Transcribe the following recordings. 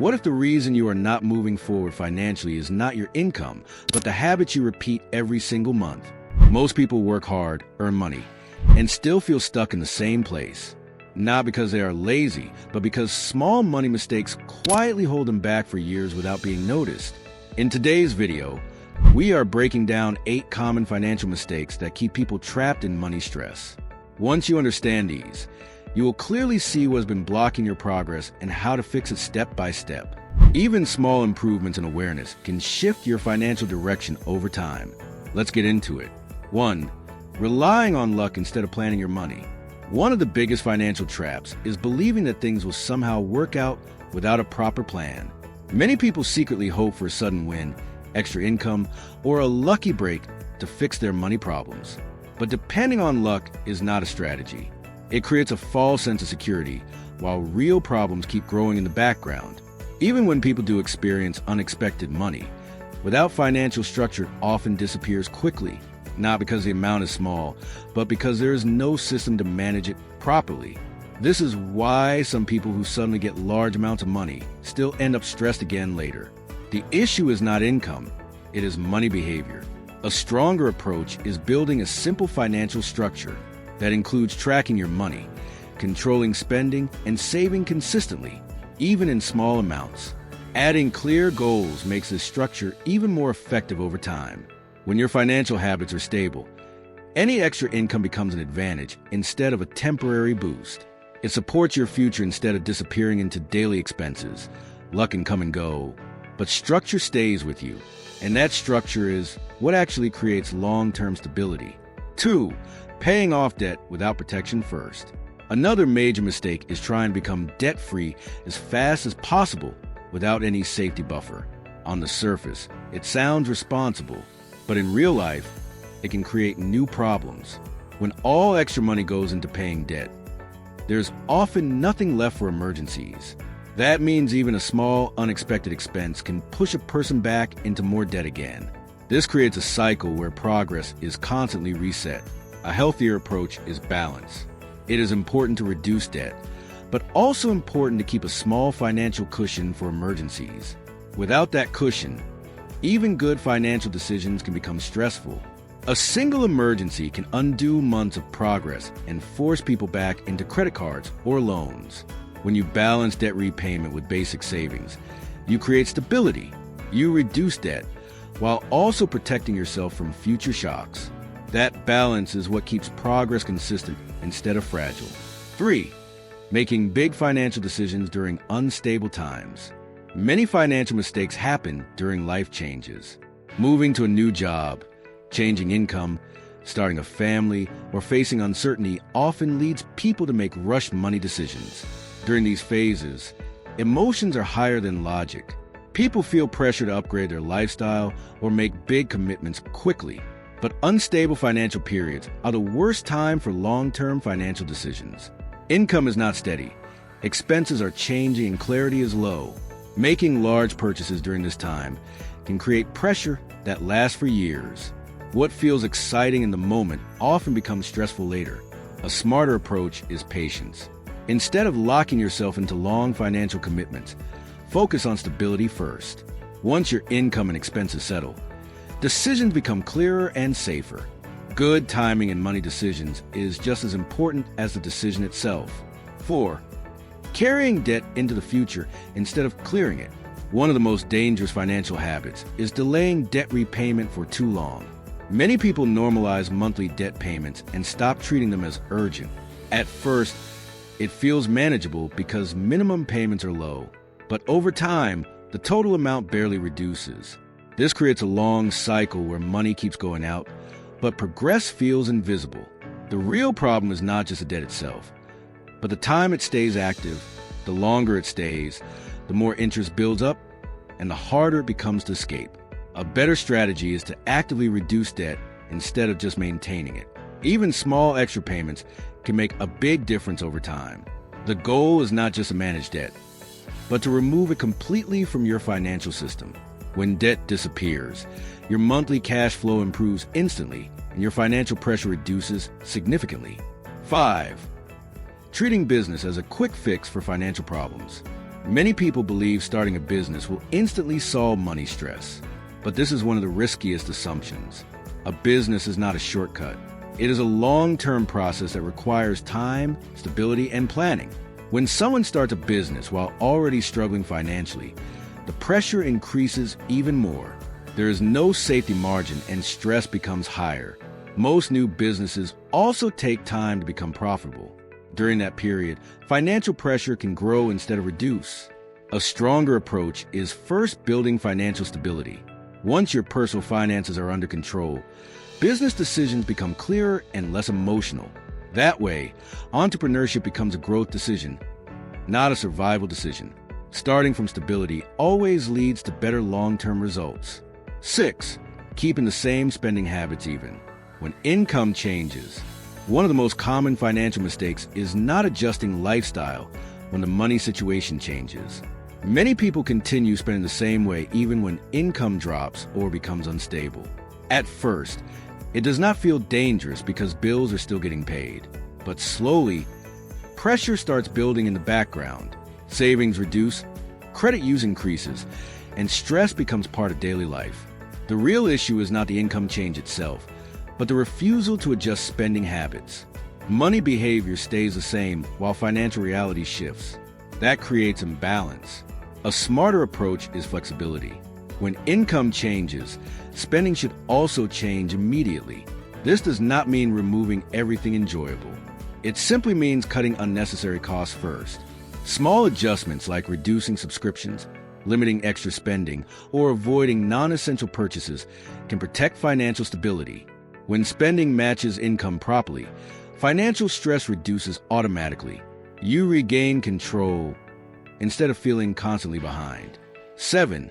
What if the reason you are not moving forward financially is not your income, but the habits you repeat every single month? Most people work hard, earn money, and still feel stuck in the same place. Not because they are lazy, but because small money mistakes quietly hold them back for years without being noticed. In today's video, we are breaking down 8 common financial mistakes that keep people trapped in money stress. Once you understand these, you will clearly see what has been blocking your progress and how to fix it step by step. Even small improvements in awareness can shift your financial direction over time. Let's get into it. 1. Relying on luck instead of planning your money. One of the biggest financial traps is believing that things will somehow work out without a proper plan. Many people secretly hope for a sudden win, extra income, or a lucky break to fix their money problems. But depending on luck is not a strategy. It creates a false sense of security, while real problems keep growing in the background. Even when people do experience unexpected money, without financial structure, it often disappears quickly. Not because the amount is small, but because there is no system to manage it properly. This is why some people who suddenly get large amounts of money still end up stressed again later. The issue is not income, it is money behavior. A stronger approach is building a simple financial structure that includes tracking your money, controlling spending, and saving consistently, even in small amounts. Adding clear goals makes this structure even more effective over time. When your financial habits are stable, any extra income becomes an advantage instead of a temporary boost. It supports your future instead of disappearing into daily expenses. Luck can come and go, but structure stays with you. And that structure is what actually creates long-term stability. 2. Paying off debt without protection first. Another major mistake is trying to become debt-free as fast as possible without any safety buffer. On the surface, it sounds responsible, but in real life, it can create new problems. When all extra money goes into paying debt, there's often nothing left for emergencies. That means even a small, unexpected expense can push a person back into more debt again. This creates a cycle where progress is constantly reset. A healthier approach is balance. It is important to reduce debt, but also important to keep a small financial cushion for emergencies. Without that cushion, even good financial decisions can become stressful. A single emergency can undo months of progress and force people back into credit cards or loans. When you balance debt repayment with basic savings, you create stability. You reduce debt while also protecting yourself from future shocks. That balance is what keeps progress consistent instead of fragile. 3. Making big financial decisions during unstable times. Many financial mistakes happen during life changes. Moving to a new job, changing income, starting a family, or facing uncertainty often leads people to make rushed money decisions. During these phases, emotions are higher than logic. People feel pressure to upgrade their lifestyle or make big commitments quickly. But unstable financial periods are the worst time for long-term financial decisions. Income is not steady. Expenses are changing and clarity is low. Making large purchases during this time can create pressure that lasts for years. What feels exciting in the moment often becomes stressful later. A smarter approach is patience. Instead of locking yourself into long financial commitments, focus on stability first. Once your income and expenses settle, decisions become clearer and safer. Good timing in money decisions is just as important as the decision itself. 4. Carrying debt into the future instead of clearing it. One of the most dangerous financial habits is delaying debt repayment for too long. Many people normalize monthly debt payments and stop treating them as urgent. At first, it feels manageable because minimum payments are low, but over time, the total amount barely reduces. This creates a long cycle where money keeps going out, but progress feels invisible. The real problem is not just the debt itself, but the time it stays active. The longer it stays, the more interest builds up, and the harder it becomes to escape. A better strategy is to actively reduce debt instead of just maintaining it. Even small extra payments can make a big difference over time. The goal is not just to manage debt, but to remove it completely from your financial system. When debt disappears, your monthly cash flow improves instantly and your financial pressure reduces significantly. 5. Treating business as a quick fix for financial problems. Many people believe starting a business will instantly solve money stress, but this is one of the riskiest assumptions. A business is not a shortcut. It is a long-term process that requires time, stability, and planning. When someone starts a business while already struggling financially, the pressure increases even more. There is no safety margin and stress becomes higher. Most new businesses also take time to become profitable. During that period, financial pressure can grow instead of reduce. A stronger approach is first building financial stability. Once your personal finances are under control, business decisions become clearer and less emotional. That way, entrepreneurship becomes a growth decision, not a survival decision. Starting from stability always leads to better long-term results. 6. Keeping the same spending habits even. When income changes, one of the most common financial mistakes is not adjusting lifestyle when the money situation changes. Many people continue spending the same way even when income drops or becomes unstable. At first, it does not feel dangerous because bills are still getting paid. But slowly, pressure starts building in the background. Savings reduce, credit use increases, and stress becomes part of daily life. The real issue is not the income change itself, but the refusal to adjust spending habits. Money behavior stays the same while financial reality shifts. That creates imbalance. A smarter approach is flexibility. When income changes, spending should also change immediately. This does not mean removing everything enjoyable. It simply means cutting unnecessary costs first. Small adjustments like reducing subscriptions, limiting extra spending, or avoiding non-essential purchases can protect financial stability. When spending matches income properly, financial stress reduces automatically. You regain control instead of feeling constantly behind. 7.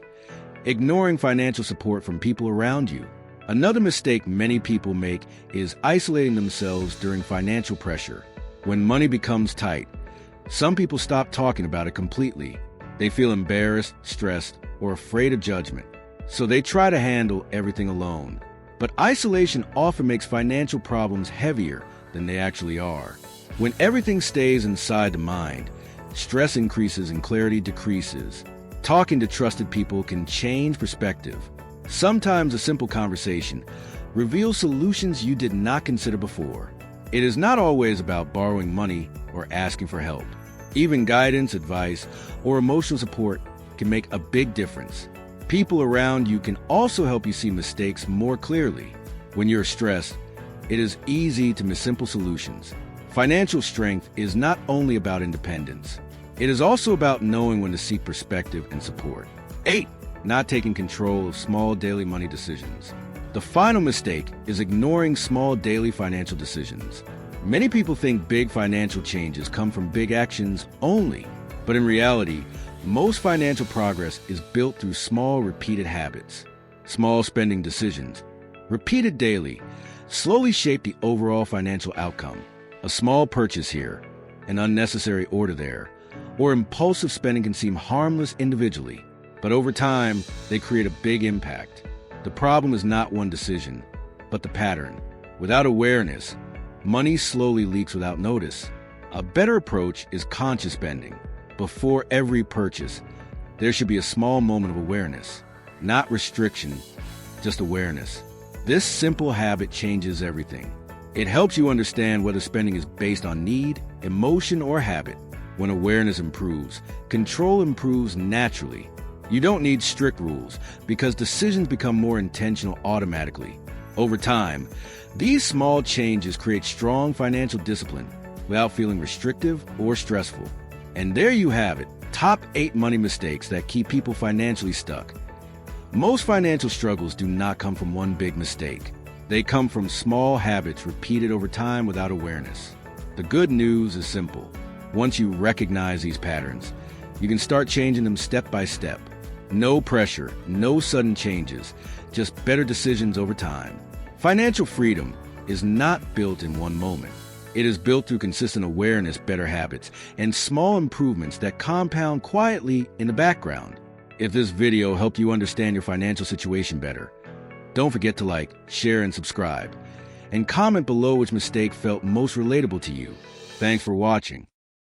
Ignoring financial support from people around you. Another mistake many people make is isolating themselves during financial pressure. When money becomes tight, some people stop talking about it completely. They feel embarrassed, stressed, or afraid of judgment, so they try to handle everything alone. But isolation often makes financial problems heavier than they actually are. When everything stays inside the mind, stress increases and clarity decreases. Talking to trusted people can change perspective. Sometimes a simple conversation reveals solutions you did not consider before. It is not always about borrowing money or asking for help. Even guidance, advice, or emotional support can make a big difference. People around you can also help you see mistakes more clearly. When you're stressed, it is easy to miss simple solutions. Financial strength is not only about independence. It is also about knowing when to seek perspective and support. 8. Not taking control of small daily money decisions. The final mistake is ignoring small daily financial decisions. Many people think big financial changes come from big actions only, but in reality, most financial progress is built through small, repeated habits. Small spending decisions, repeated daily, slowly shape the overall financial outcome. A small purchase here, an unnecessary order there, or impulsive spending can seem harmless individually, but over time, they create a big impact. The problem is not one decision, but the pattern. Without awareness, money slowly leaks without notice. A better approach is conscious spending. Before every purchase, there should be a small moment of awareness. Not restriction, just awareness. This simple habit changes everything. It helps you understand whether spending is based on need, emotion, or habit. When awareness improves, control improves naturally. You don't need strict rules because decisions become more intentional automatically. Over time, these small changes create strong financial discipline without feeling restrictive or stressful. And there you have it, top 8 money mistakes that keep people financially stuck. Most financial struggles do not come from one big mistake. They come from small habits repeated over time without awareness. The good news is simple. Once you recognize these patterns, you can start changing them step by step. No pressure, no sudden changes, just better decisions over time. Financial freedom is not built in one moment. It is built through consistent awareness, better habits, and small improvements that compound quietly in the background. If this video helped you understand your financial situation better, don't forget to like, share, and subscribe. And comment below which mistake felt most relatable to you. Thanks for watching.